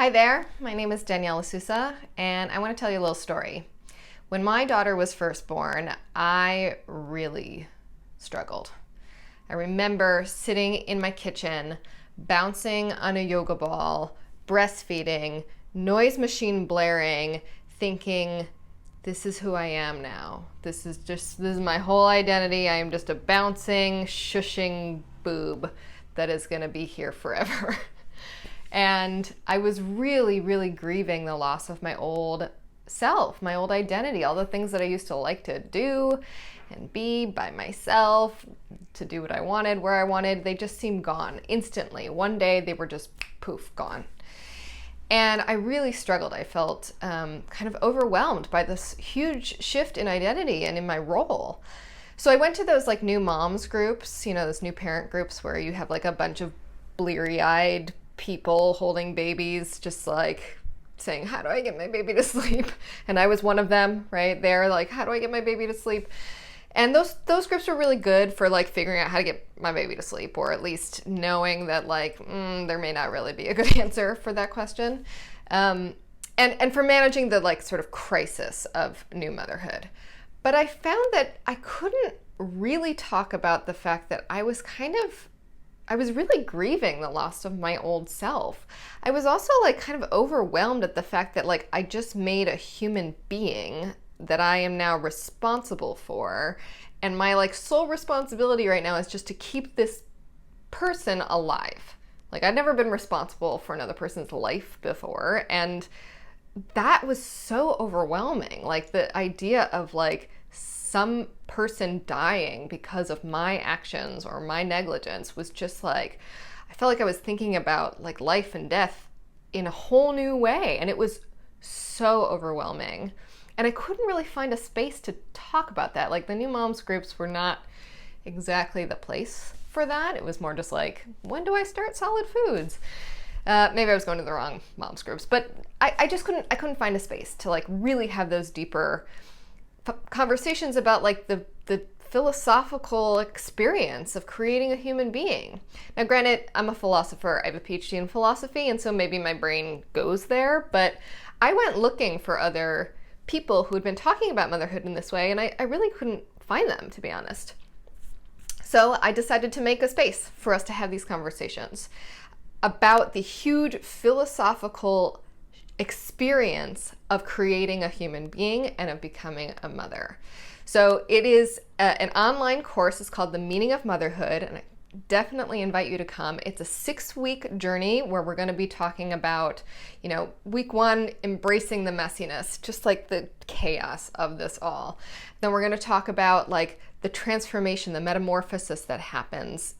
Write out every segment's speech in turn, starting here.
Hi there, my name is Danielle LaSusa, and I want to tell you a little story. When my daughter was first born, I really struggled. I remember sitting in my kitchen, bouncing on a yoga ball, breastfeeding, noise machine blaring, thinking, this is who I am now. This is my whole identity. I am just a bouncing, shushing boob that is going to be here forever. And I was really, really grieving the loss of my old self, my old identity, all the things that I used to like to do and be by myself, to do what I wanted, where I wanted. They just seemed gone instantly. One day they were just poof, gone. And I really struggled. I felt kind of overwhelmed by this huge shift in identity and in my role. So I went to those like new moms groups, those new parent groups where you have like a bunch of bleary-eyed people holding babies, just like saying, how do I get my baby to sleep? And I was one of them, right? They're like, how do I get my baby to sleep? And those groups were really good for like figuring out how to get my baby to sleep, or at least knowing that like there may not really be a good answer for that question, and for managing the like sort of crisis of new motherhood. But I found that I couldn't really talk about the fact that I was really grieving the loss of my old self. I was also like kind of overwhelmed at the fact that like I just made a human being that I am now responsible for, and my like sole responsibility right now is just to keep this person alive. Like I'd never been responsible for another person's life before, and that was so overwhelming. Like the idea of like some person dying because of my actions or my negligence was just like, I felt like I was thinking about like life and death in a whole new way, and it was so overwhelming. And I couldn't really find a space to talk about that. Like the new moms groups were not exactly the place for that. It was more just like, when do I start solid foods? Maybe I was going to the wrong moms groups, but I couldn't find a space to like really have those deeper conversations about like the philosophical experience of creating a human being. Now granted, I'm a philosopher, I have a PhD in philosophy, and so maybe my brain goes there, but I went looking for other people who had been talking about motherhood in this way, and I really couldn't find them, to be honest. So I decided to make a space for us to have these conversations about the huge philosophical experience of creating a human being and of becoming a mother. So it is an online course. It's called the Meaning of Motherhood, and I definitely invite you to come. It's a 6-week journey where we're going to be talking about, week 1, embracing the messiness, just like the chaos of this all. Then we're going to talk about like the transformation, the metamorphosis that happens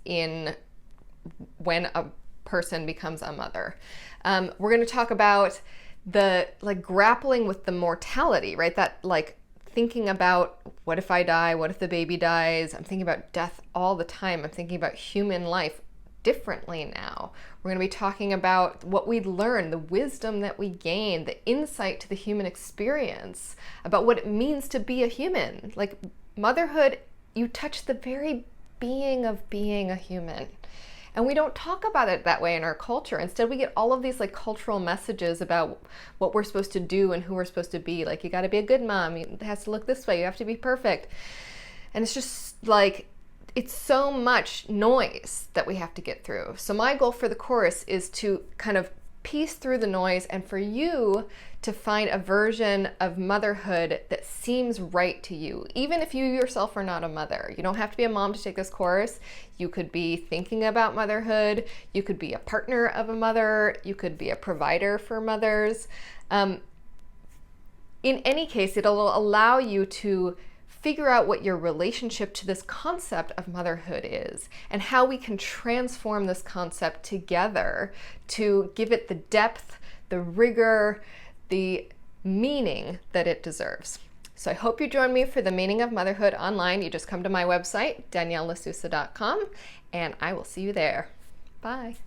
when a person becomes a mother. We're going to talk about the like grappling with the mortality, right? That like thinking about, what if I die? What if the baby dies? I'm thinking about death all the time. I'm thinking about human life differently now. We're going to be talking about what we learn, the wisdom that we gain, the insight to the human experience, about what it means to be a human. Like motherhood, you touch the very being of being a human. And we don't talk about it that way in our culture. Instead, we get all of these like cultural messages about what we're supposed to do and who we're supposed to be. Like, you got to be a good mom. It has to look this way. You have to be perfect. And it's just like, it's so much noise that we have to get through. So my goal for the course is to kind of piece through the noise and for you to find a version of motherhood that seems right to you, even if you yourself are not a mother. You don't have to be a mom to take this course. You could be thinking about motherhood. You could be a partner of a mother. You could be a provider for mothers. In any case, it'll allow you to figure out what your relationship to this concept of motherhood is and how we can transform this concept together to give it the depth, the rigor, the meaning that it deserves. So I hope you join me for the Meaning of Motherhood online. You just come to my website, daniellelasusa.com, and I will see you there. Bye.